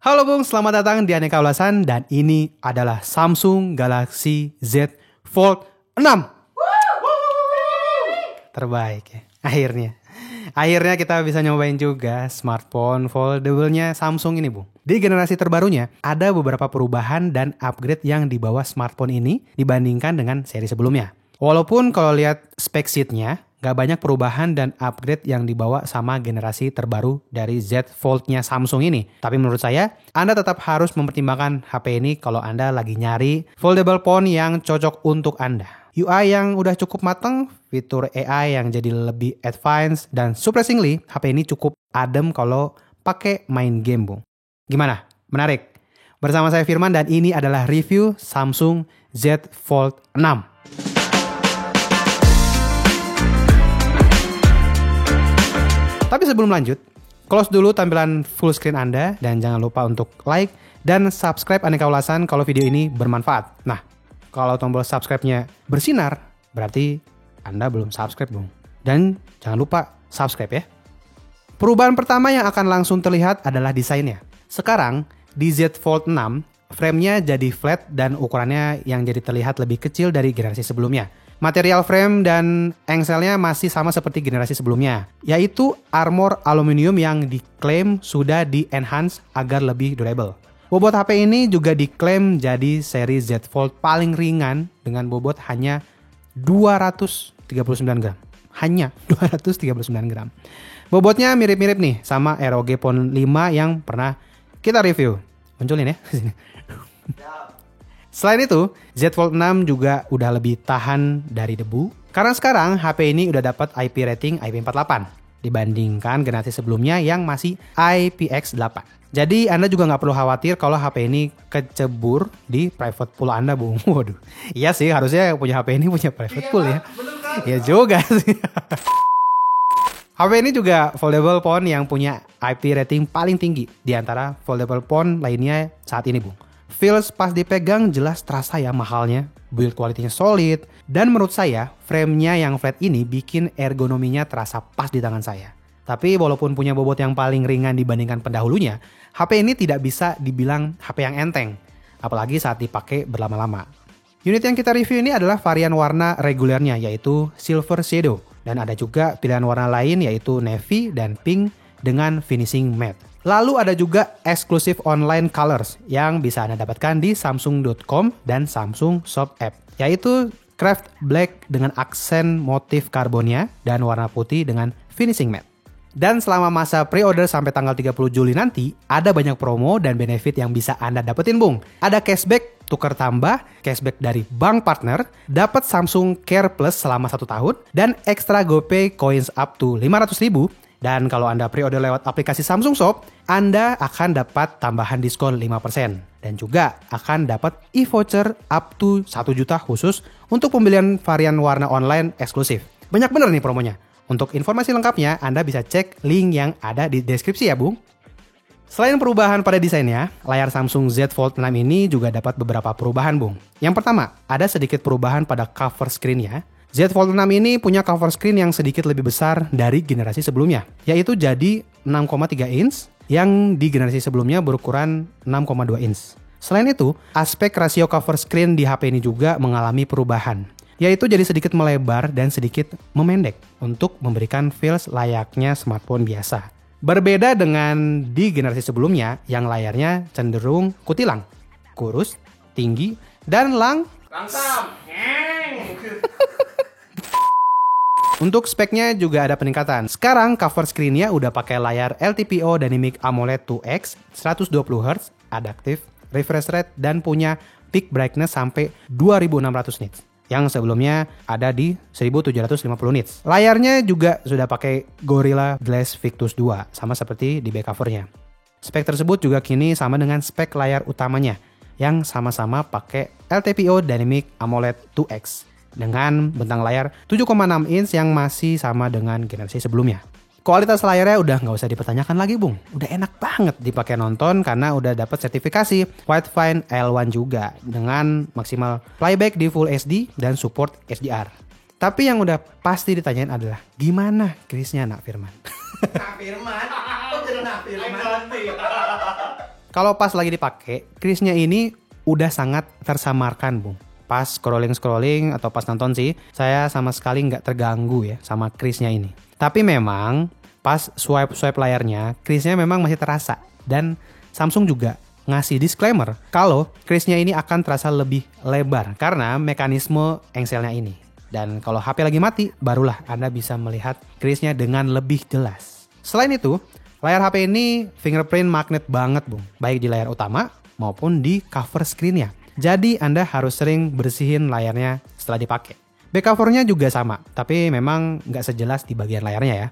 Halo Bung, selamat datang di Aneka Ulasan dan ini adalah Samsung Galaxy Z Fold 6. Terbaik ya, akhirnya kita bisa nyobain juga smartphone foldable-nya Samsung ini Bung. Di generasi terbarunya ada beberapa perubahan dan upgrade yang dibawa smartphone ini dibandingkan dengan seri sebelumnya. Walaupun kalau lihat spek sheet-nya gak banyak perubahan dan upgrade yang dibawa sama generasi terbaru dari Z Fold-nya Samsung ini. Tapi menurut saya, Anda tetap harus mempertimbangkan HP ini kalau Anda lagi nyari foldable phone yang cocok untuk Anda. UI yang udah cukup matang, fitur AI yang jadi lebih advance, dan surprisingly, HP ini cukup adem kalau pakai main game, Bung. Gimana? Menarik? Bersama saya Firman dan ini adalah review Samsung Z Fold 6. Tapi sebelum lanjut, close dulu tampilan full screen Anda dan jangan lupa untuk like dan subscribe Aneka Ulasan kalau video ini bermanfaat. Nah, kalau tombol subscribe-nya bersinar, berarti Anda belum subscribe, Bung. Dan jangan lupa subscribe ya. Perubahan pertama yang akan langsung terlihat adalah desainnya. Sekarang, di Z Fold 6, frame-nya jadi flat dan ukurannya yang jadi terlihat lebih kecil dari generasi sebelumnya. Material frame dan engselnya masih sama seperti generasi sebelumnya, yaitu armor aluminium yang diklaim sudah di-enhance agar lebih durable. Bobot HP ini juga diklaim jadi seri Z Fold paling ringan dengan bobot hanya 239 gram. Hanya 239 gram. Bobotnya mirip-mirip nih sama ROG Phone 5 yang pernah kita review. Munculin ya. Selain itu, Z Fold 6 juga udah lebih tahan dari debu. Karena sekarang HP ini udah dapat IP rating IP48 dibandingkan generasi sebelumnya yang masih IPX8. Jadi Anda juga nggak perlu khawatir kalau HP ini kecebur di private pool Anda, Bung. Waduh, iya sih harusnya punya HP ini punya private pool ya. Iya juga sih. HP ini juga foldable phone yang punya IP rating paling tinggi di antara foldable phone lainnya saat ini, Bung. Feels pas dipegang jelas terasa ya mahalnya, build quality-nya solid, dan menurut saya frame-nya yang flat ini bikin ergonominya terasa pas di tangan saya. Tapi walaupun punya bobot yang paling ringan dibandingkan pendahulunya, HP ini tidak bisa dibilang HP yang enteng, apalagi saat dipakai berlama-lama. Unit yang kita review ini adalah varian warna regulernya yaitu Silver Shadow, dan ada juga pilihan warna lain yaitu Navy dan Pink dengan finishing matte. Lalu ada juga eksklusif online colors yang bisa Anda dapatkan di samsung.com dan Samsung Shop App, yaitu craft black dengan aksen motif karbonnya dan warna putih dengan finishing matte. Dan selama masa pre-order sampai tanggal 30 Juli nanti, ada banyak promo dan benefit yang bisa Anda dapetin, Bung. Ada cashback, tukar tambah, cashback dari bank partner, dapat Samsung Care Plus selama 1 tahun, dan ekstra GoPay coins up to 500.000. Dan kalau Anda pre-order lewat aplikasi Samsung Shop, Anda akan dapat tambahan diskon 5%. Dan juga akan dapat e-voucher up to 1 juta khusus untuk pembelian varian warna online eksklusif. Banyak bener nih promonya. Untuk informasi lengkapnya, Anda bisa cek link yang ada di deskripsi ya, Bung. Selain perubahan pada desainnya, layar Samsung Z Fold 6 ini juga dapat beberapa perubahan, Bung. Yang pertama, ada sedikit perubahan pada cover screen-nya. Z Fold 6 ini punya cover screen yang sedikit lebih besar dari generasi sebelumnya, yaitu jadi 6,3 inch yang di generasi sebelumnya berukuran 6,2 inch. Selain itu, aspek rasio cover screen di HP ini juga mengalami perubahan, yaitu jadi sedikit melebar dan sedikit memendek untuk memberikan feels layaknya smartphone biasa. Berbeda dengan di generasi sebelumnya yang layarnya cenderung kutilang, kurus, tinggi, dan langsam. Untuk speknya juga ada peningkatan. Sekarang cover screen-nya udah pakai layar LTPO Dynamic AMOLED 2X 120Hz, adaptive refresh rate, dan punya peak brightness sampai 2600 nits. Yang sebelumnya ada di 1750 nits. Layarnya juga sudah pakai Gorilla Glass Victus 2, sama seperti di back covernya. Spek tersebut juga kini sama dengan spek layar utamanya, yang sama-sama pakai LTPO Dynamic AMOLED 2X. Dengan bentang layar 7,6 inch yang masih sama dengan generasi sebelumnya. Kualitas layarnya udah nggak usah dipertanyakan lagi, Bung. Udah enak banget dipakai nonton karena udah dapat sertifikasi Widefine L1 juga dengan maksimal playback di Full HD dan support HDR. Tapi yang udah pasti ditanyain adalah gimana case-nya, Nak Firman? Nak Firman? Kok jadi Nak Firman? Kalau pas lagi dipakai, crease-nya ini udah sangat tersamarkan, Bung. Pas scrolling atau pas nonton sih, saya sama sekali nggak terganggu ya sama crease-nya ini. Tapi memang pas swipe layarnya, crease-nya memang masih terasa. Dan Samsung juga ngasih disclaimer kalau crease-nya ini akan terasa lebih lebar karena mekanisme engselnya ini. Dan kalau HP lagi mati, barulah Anda bisa melihat crease-nya dengan lebih jelas. Selain itu, layar HP ini fingerprint magnet banget, Bung. Baik di layar utama maupun di cover screen-nya. Jadi Anda harus sering bersihin layarnya setelah dipakai. Back cover-nya juga sama, tapi memang nggak sejelas di bagian layarnya ya.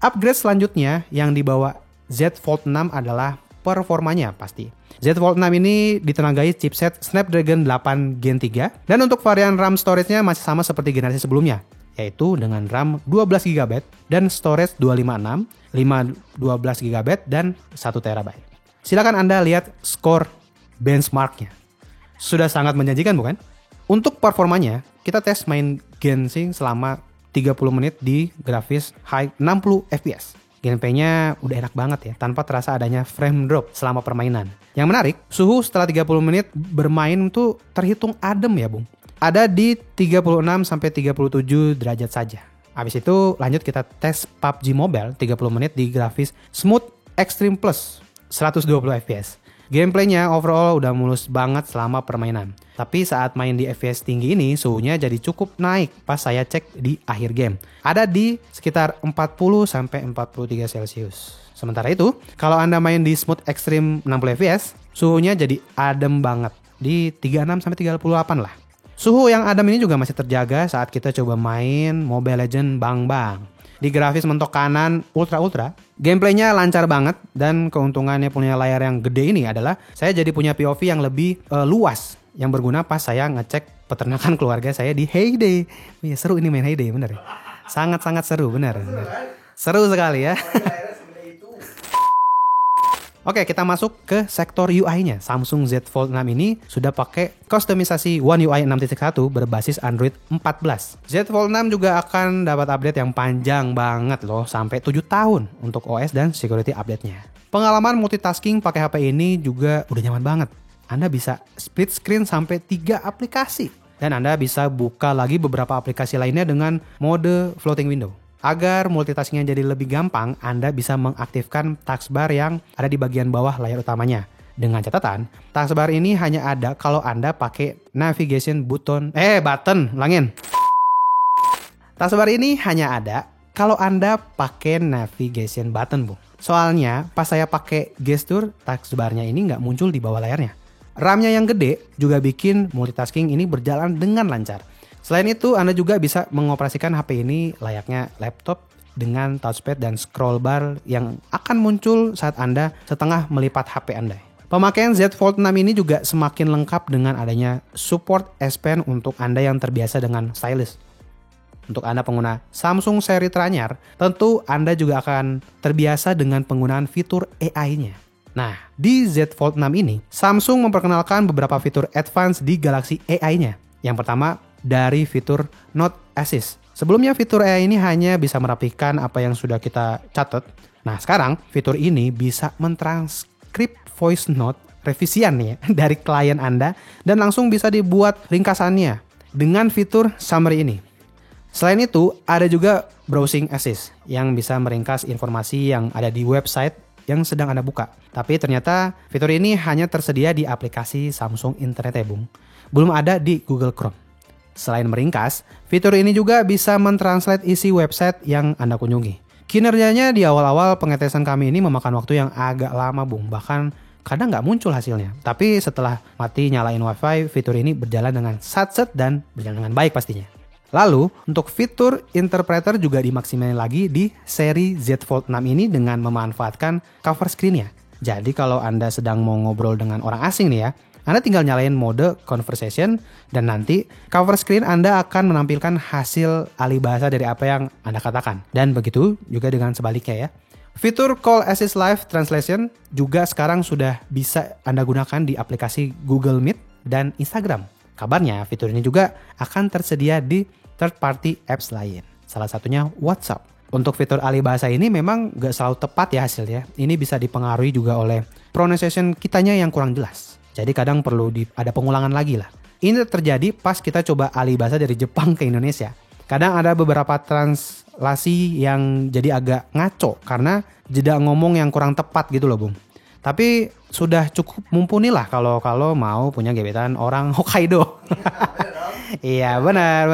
Upgrade selanjutnya yang dibawa Z Fold 6 adalah performanya pasti. Z Fold 6 ini ditenagai chipset Snapdragon 8 Gen 3 dan untuk varian RAM storage-nya masih sama seperti generasi sebelumnya, yaitu dengan RAM 12GB dan storage 256, 512GB dan 1TB. Silakan Anda lihat skor benchmark-nya. Sudah sangat menjanjikan bukan? Untuk performanya, kita tes main Genshin selama 30 menit di grafis high 60 fps. Gameplay-nya udah enak banget ya, tanpa terasa adanya frame drop selama permainan. Yang menarik, suhu setelah 30 menit bermain tuh terhitung adem ya, Bung. Ada di 36-37 derajat saja. Habis itu lanjut kita tes PUBG Mobile 30 menit di grafis Smooth Extreme Plus 120 fps. Gameplaynya overall udah mulus banget selama permainan. Tapi saat main di FPS tinggi ini, suhunya jadi cukup naik pas saya cek di akhir game. Ada di sekitar 40-43 Celcius. Sementara itu, kalau Anda main di Smooth Extreme 60 fps, suhunya jadi adem banget. Di 36-38 lah. Suhu yang adem ini juga masih terjaga saat kita coba main Mobile Legends Bang Bang. Di grafis mentok kanan ultra, gameplaynya lancar banget dan keuntungannya punya layar yang gede ini adalah saya jadi punya POV yang lebih luas yang berguna pas saya ngecek peternakan keluarga saya di Hay Day. Ya, seru ini main Hay Day, bener ya? Sangat-sangat seru, bener. Seru sekali ya. Oke, kita masuk ke sektor UI-nya. Samsung Z Fold 6 ini sudah pakai kustomisasi One UI 6.1 berbasis Android 14. Z Fold 6 juga akan dapat update yang panjang banget loh, sampai 7 tahun untuk OS dan security update-nya. Pengalaman multitasking pakai HP ini juga udah nyaman banget. Anda bisa split screen sampai 3 aplikasi. Dan Anda bisa buka lagi beberapa aplikasi lainnya dengan mode floating window. Agar multitaskingnya jadi lebih gampang, Anda bisa mengaktifkan taskbar yang ada di bagian bawah layar utamanya. Dengan catatan, taskbar ini hanya ada kalau Anda pakai navigation button. Taskbar ini hanya ada kalau Anda pakai navigation button, Bu. Soalnya, pas saya pakai gesture, taskbarnya ini nggak muncul di bawah layarnya. RAM-nya yang gede juga bikin multitasking ini berjalan dengan lancar. Selain itu, Anda juga bisa mengoperasikan HP ini layaknya laptop dengan touchpad dan scroll bar yang akan muncul saat Anda setengah melipat HP Anda. Pemakaian Z Fold 6 ini juga semakin lengkap dengan adanya support S Pen untuk Anda yang terbiasa dengan stylus. Untuk Anda pengguna Samsung seri teranyar, tentu Anda juga akan terbiasa dengan penggunaan fitur AI-nya. Nah, di Z Fold 6 ini, Samsung memperkenalkan beberapa fitur advance di Galaxy AI-nya. Yang pertama, dari fitur Note Assist. Sebelumnya fitur AI ini hanya bisa merapikan apa yang sudah kita catat. Nah, sekarang fitur ini bisa mentranskrip voice note revisian nih ya, dari klien Anda dan langsung bisa dibuat ringkasannya dengan fitur summary ini. Selain itu, ada juga Browsing Assist yang bisa meringkas informasi yang ada di website yang sedang Anda buka. Tapi ternyata fitur ini hanya tersedia di aplikasi Samsung Internet ya, Bung. Belum ada di Google Chrome. Selain meringkas, fitur ini juga bisa mentranslate isi website yang Anda kunjungi. Kinerjanya di awal-awal pengetesan kami ini memakan waktu yang agak lama, Bung. Bahkan kadang nggak muncul hasilnya. Tapi setelah mati nyalain wifi, fitur ini berjalan dengan satset dan berjalan dengan baik pastinya. Lalu, untuk fitur interpreter juga dimaksimalkan lagi di seri Z Fold 6 ini dengan memanfaatkan cover screen-nya. Jadi kalau Anda sedang mau ngobrol dengan orang asing nih ya, Anda tinggal nyalain mode conversation dan nanti cover screen Anda akan menampilkan hasil alih bahasa dari apa yang Anda katakan. Dan begitu juga dengan sebaliknya ya. Fitur Call Assist Live Translation juga sekarang sudah bisa Anda gunakan di aplikasi Google Meet dan Instagram. Kabarnya fitur ini juga akan tersedia di third party apps lain. Salah satunya WhatsApp. Untuk fitur alih bahasa ini memang gak selalu tepat ya hasilnya. Ini bisa dipengaruhi juga oleh pronunciation kitanya yang kurang jelas. Jadi kadang perlu ada pengulangan lagi lah. Ini terjadi pas kita coba alih bahasa dari Jepang ke Indonesia. Kadang ada beberapa translasi yang jadi agak ngaco karena jeda ngomong yang kurang tepat gitu loh, Bung. Tapi sudah cukup mumpuni lah kalau mau punya gebetan orang Hokkaido. Iya, benar.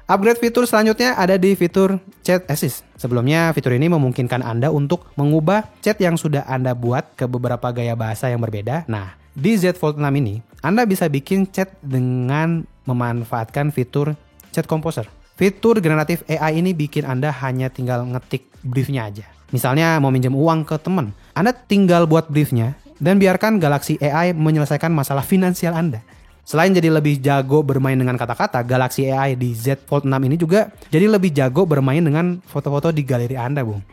Upgrade fitur selanjutnya ada di fitur Chat Assist. Sebelumnya, fitur ini memungkinkan Anda untuk mengubah chat yang sudah Anda buat ke beberapa gaya bahasa yang berbeda. Nah, di Z Fold 6 ini, Anda bisa bikin chat dengan memanfaatkan fitur Chat Composer. Fitur generatif AI ini bikin Anda hanya tinggal ngetik briefnya aja. Misalnya mau minjem uang ke teman, Anda tinggal buat briefnya dan biarkan Galaxy AI menyelesaikan masalah finansial Anda. Selain jadi lebih jago bermain dengan kata-kata, Galaxy AI di Z Fold 6 ini juga jadi lebih jago bermain dengan foto-foto di galeri Anda, Bung.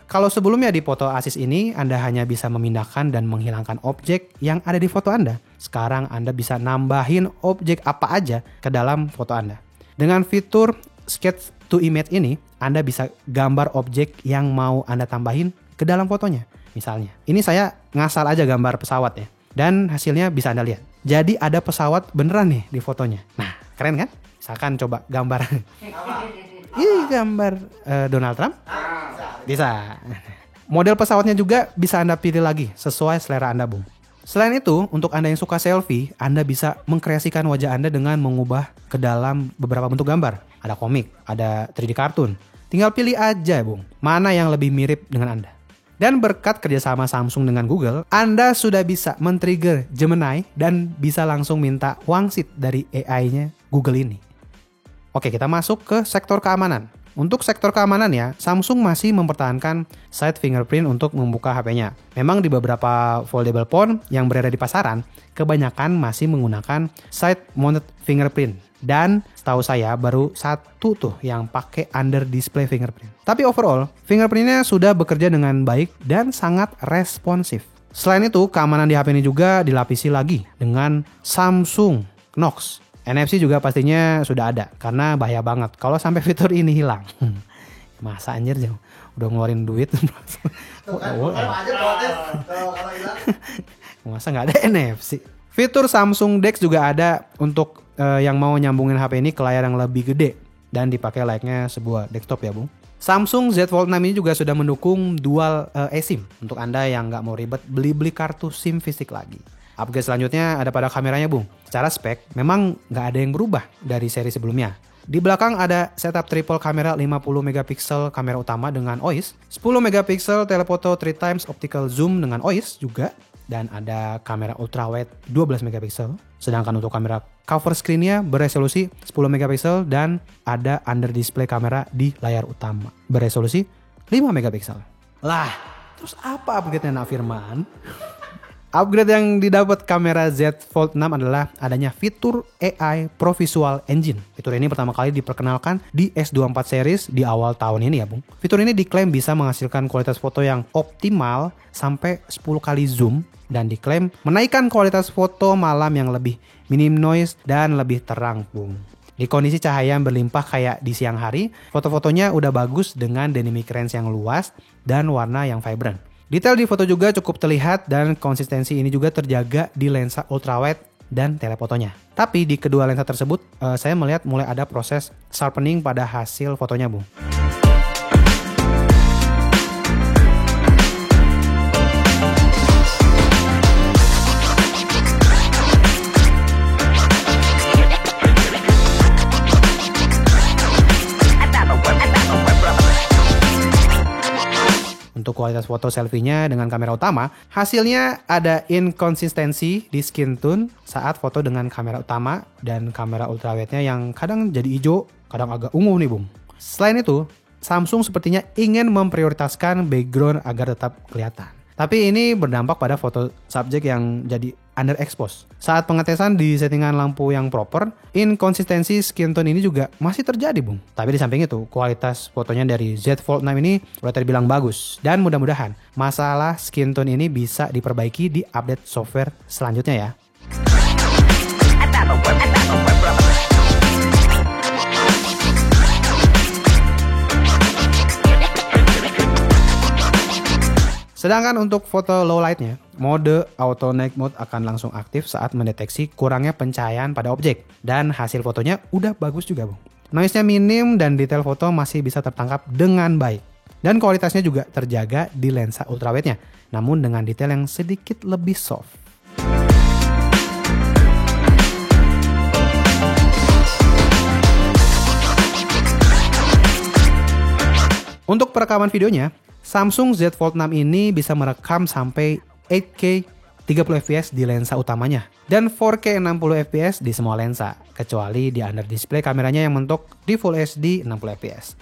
Kalau sebelumnya di foto Assist ini, Anda hanya bisa memindahkan dan menghilangkan objek yang ada di foto Anda. Sekarang Anda bisa nambahin objek apa aja ke dalam foto Anda. Dengan fitur Sketch to Image ini, Anda bisa gambar objek yang mau Anda tambahin ke dalam fotonya. Misalnya, ini saya ngasal aja gambar pesawat ya. Dan hasilnya bisa Anda lihat. Jadi ada pesawat beneran nih di fotonya. Nah, keren kan? Misalkan coba gambar. Ini gambar Donald Trump. Bisa. Model pesawatnya juga bisa Anda pilih lagi sesuai selera Anda, Bung. Selain itu, untuk Anda yang suka selfie, Anda bisa mengkreasikan wajah Anda dengan mengubah ke dalam beberapa bentuk gambar. Ada komik, ada 3D kartun. Tinggal pilih aja, Bung, mana yang lebih mirip dengan Anda. Dan berkat kerjasama Samsung dengan Google, Anda sudah bisa men-trigger Gemini dan bisa langsung minta wangsit dari AI-nya Google ini. Oke, kita masuk ke sektor keamanan. Untuk sektor keamanan ya, Samsung masih mempertahankan side fingerprint untuk membuka HP-nya. Memang di beberapa foldable phone yang beredar di pasaran, kebanyakan masih menggunakan side mounted fingerprint. Dan setahu saya baru satu tuh yang pakai under display fingerprint. Tapi overall, fingerprintnya sudah bekerja dengan baik dan sangat responsif. Selain itu, keamanan di HP ini juga dilapisi lagi dengan Samsung Knox. NFC juga pastinya sudah ada, karena bahaya banget kalau sampai fitur ini hilang. Masa anjir udah ngeluarin duit. Masa nggak ada NFC? Fitur Samsung DeX juga ada untuk yang mau nyambungin HP ini ke layar yang lebih gede dan dipakai layaknya sebuah desktop ya, Bung. Samsung Z Fold 6 ini juga sudah mendukung dual eSIM untuk Anda yang nggak mau ribet beli kartu SIM fisik lagi. Upgrade selanjutnya ada pada kameranya, Bung. Secara spek memang nggak ada yang berubah dari seri sebelumnya. Di belakang ada setup triple kamera 50 megapiksel kamera utama dengan OIS, 10 megapiksel telefoto 3x optical zoom dengan OIS juga, dan ada kamera ultrawide 12 megapiksel. Sedangkan untuk kamera cover screen-nya beresolusi 10 megapiksel dan ada under display kamera di layar utama beresolusi 5 megapiksel. Lah, terus apa upgrade-nya, Nak Firman? Upgrade yang didapat kamera Z Fold 6 adalah adanya fitur AI Pro Visual Engine. Fitur ini pertama kali diperkenalkan di S24 series di awal tahun ini ya, Bung. Fitur ini diklaim bisa menghasilkan kualitas foto yang optimal sampai 10 kali zoom dan diklaim menaikkan kualitas foto malam yang lebih minim noise dan lebih terang, Bung. Di kondisi cahaya yang berlimpah kayak di siang hari, foto-fotonya udah bagus dengan dynamic range yang luas dan warna yang vibrant. Detail di foto juga cukup terlihat dan konsistensi ini juga terjaga di lensa ultrawide dan telefotonya. Tapi di kedua lensa tersebut saya melihat mulai ada proses sharpening pada hasil fotonya, Bung. Untuk kualitas foto selfie-nya dengan kamera utama, hasilnya ada inkonsistensi di skin tone saat foto dengan kamera utama dan kamera ultrawide-nya yang kadang jadi hijau, kadang agak ungu nih, Bung. Selain itu, Samsung sepertinya ingin memprioritaskan background agar tetap kelihatan. Tapi ini berdampak pada foto subjek yang jadi underexpose. Saat pengetesan di settingan lampu yang proper, inkonsistensi skin tone ini juga masih terjadi, Bung. Tapi di samping itu, kualitas fotonya dari Z Fold 6 ini udah terbilang bagus. Dan mudah-mudahan masalah skin tone ini bisa diperbaiki di update software selanjutnya ya. Sedangkan untuk foto low lightnya, mode auto night mode akan langsung aktif saat mendeteksi kurangnya pencahayaan pada objek. Dan hasil fotonya udah bagus juga bung. Noise-nya minim dan detail foto masih bisa tertangkap dengan baik. Dan kualitasnya juga terjaga di lensa ultrawide-nya, namun dengan detail yang sedikit lebih soft. Untuk perekaman videonya, Samsung Z Fold 6 ini bisa merekam sampai 8K 30 fps di lensa utamanya dan 4K 60 fps di semua lensa, kecuali di under display kameranya yang mentok di Full HD 60 fps.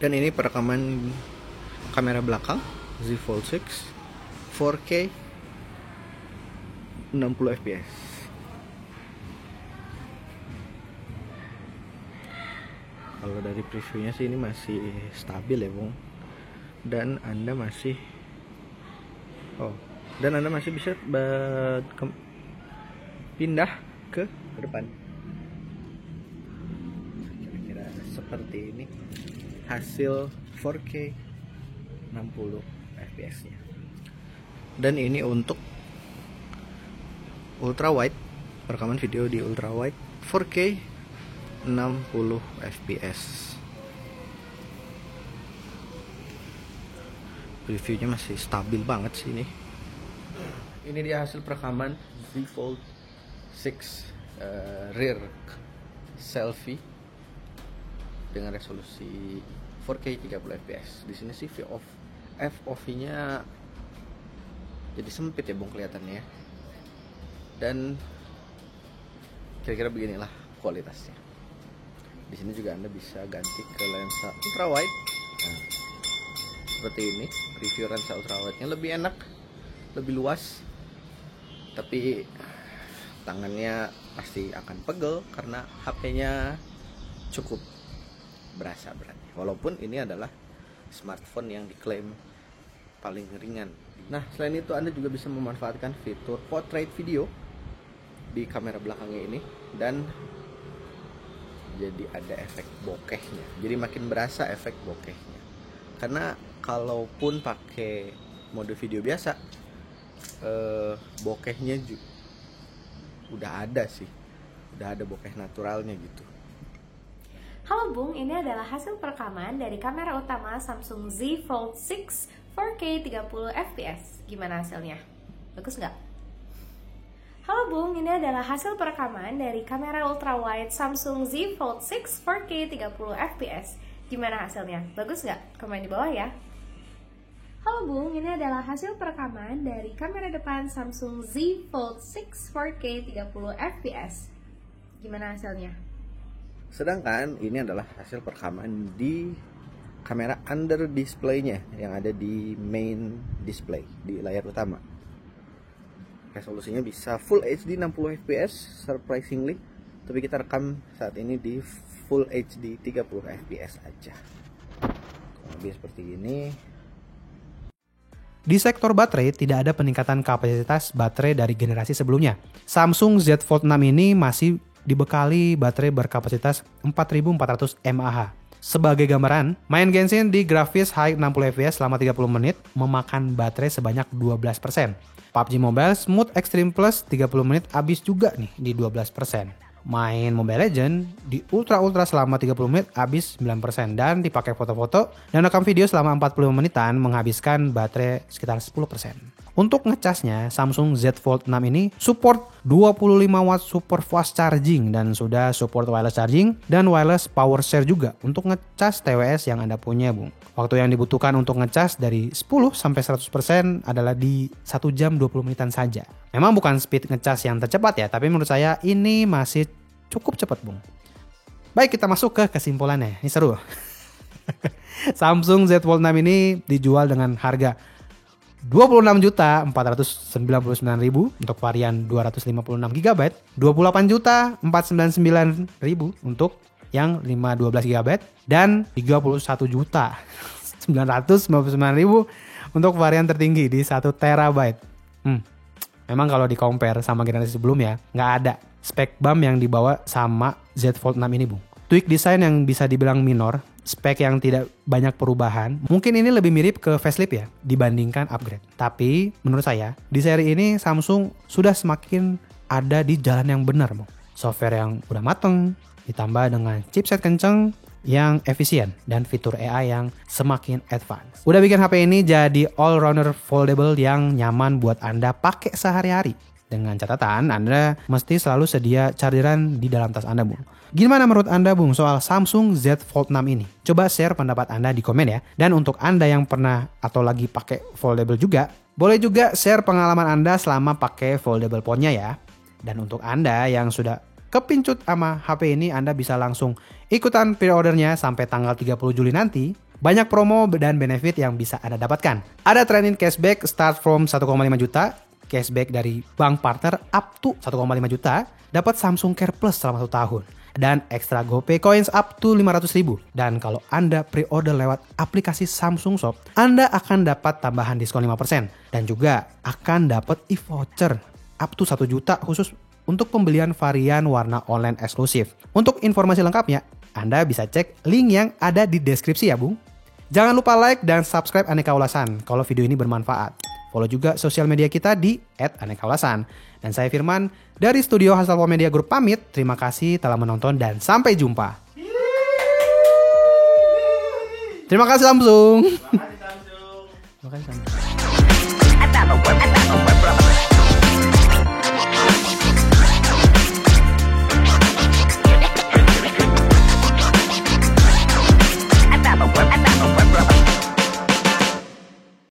Dan ini perekaman kamera belakang Z Fold 6 4K 60 fps. Kalau dari previewnya sih ini masih stabil ya bung, dan anda masih bisa pindah ke depan. Kira-kira seperti ini hasil 4K 60 fps nya. Dan ini untuk ultra wide, perekaman video di ultra wide 4K 60 fps. Reviewnya masih stabil banget sih ini. Ini dia hasil perekaman Z Fold 6 rear selfie dengan resolusi 4K 30 fps. Di sini sih FOV-nya jadi sempit ya bung kelihatannya. Dan kira-kira beginilah kualitasnya. Di sini juga Anda bisa ganti ke lensa ultrawide. Nah, seperti ini, review lensa ultrawide-nya lebih enak, lebih luas. Tapi tangannya pasti akan pegel karena HP-nya cukup berasa berat. Walaupun ini adalah smartphone yang diklaim paling ringan. Nah, selain itu Anda juga bisa memanfaatkan fitur portrait video di kamera belakangnya ini, dan jadi ada efek bokehnya, jadi makin berasa efek bokehnya. Karena kalaupun pakai mode video biasa, bokehnya udah ada bokeh naturalnya gitu. Halo Bung, ini adalah hasil perekaman dari kamera utama Samsung Z Fold 6 4K 30 fps. Gimana hasilnya? Bagus nggak? Halo Bung, ini adalah hasil perekaman dari kamera ultrawide Samsung Z Fold 6 4K 30 fps. Gimana hasilnya? Bagus nggak? Komen di bawah ya. Halo Bung, ini adalah hasil perekaman dari kamera depan Samsung Z Fold 6 4K 30 fps. Gimana hasilnya? Sedangkan ini adalah hasil perekaman di kamera under display-nya yang ada di main display di layar utama. Resolusinya bisa Full HD 60 fps surprisingly, tapi kita rekam saat ini di Full HD 30 fps aja. Lebih seperti ini. Di sektor baterai tidak ada peningkatan kapasitas baterai dari generasi sebelumnya. Samsung Z Fold 6 ini masih dibekali baterai berkapasitas 4400 mAh. Sebagai gambaran, main Genshin di grafis high 60 fps selama 30 menit memakan baterai sebanyak 12%. PUBG Mobile Smooth Extreme Plus 30 menit habis juga nih di 12%. Main Mobile Legends di Ultra selama 30 menit habis 9%. Dan dipakai foto-foto dan rekam video selama 45 menitan menghabiskan baterai sekitar 10%. Untuk ngecasnya, Samsung Z Fold 6 ini support 25 watt super fast charging dan sudah support wireless charging dan wireless power share juga untuk ngecas TWS yang Anda punya, Bung. Waktu yang dibutuhkan untuk ngecas dari 10 sampai 100% adalah di 1 jam 20 menitan saja. Memang bukan speed ngecas yang tercepat ya, tapi menurut saya ini masih cukup cepat, Bung. Baik, kita masuk ke kesimpulannya. Ini seru. Samsung Z Fold 6 ini dijual dengan harga 26.499.000 untuk varian 256 GB, 28.499.000 untuk yang 512 GB, dan 31.999.000 untuk varian tertinggi di 1 TB. Memang kalau di compare sama generasi sebelumnya, nggak ada spek BAM yang dibawa sama Z Fold 6 ini, Bung. Tweak desain yang bisa dibilang minor, spek yang tidak banyak perubahan. Mungkin ini lebih mirip ke facelift ya dibandingkan upgrade. Tapi menurut saya di seri ini Samsung sudah semakin ada di jalan yang benar, Bung. Software yang udah mateng ditambah dengan chipset kenceng yang efisien dan fitur AI yang semakin advance. Udah bikin HP ini jadi all-rounder foldable yang nyaman buat Anda pakai sehari-hari. Dengan catatan, Anda mesti selalu sedia chargeran di dalam tas Anda, Bung. Gimana menurut Anda, Bung, soal Samsung Z Fold 6 ini? Coba share pendapat Anda di komen ya. Dan untuk Anda yang pernah atau lagi pakai foldable juga, boleh juga share pengalaman Anda selama pakai foldable phone-nya ya. Dan untuk Anda yang sudah kepincut sama HP ini, Anda bisa langsung ikutan pre-ordernya sampai tanggal 30 Juli nanti. Banyak promo dan benefit yang bisa Anda dapatkan. Ada trade-in cashback start from 1,5 juta, cashback dari bank partner up to 1,5 juta, dapat Samsung Care Plus selama 1 tahun, dan ekstra GoPay Coins up to 500.000. Dan kalau Anda pre-order lewat aplikasi Samsung Shop, Anda akan dapat tambahan diskon 5%, dan juga akan dapat e-voucher up to 1 juta khusus untuk pembelian varian warna online eksklusif. Untuk informasi lengkapnya, Anda bisa cek link yang ada di deskripsi ya, Bung. Jangan lupa like dan subscribe Aneka Ulasan kalau video ini bermanfaat. Follow juga sosial media kita di @anekaulasan. Dan saya Firman dari studio Hasselblad Media Group pamit. Terima kasih telah menonton dan sampai jumpa. Terima kasih Samsung. Terima kasih Samsung.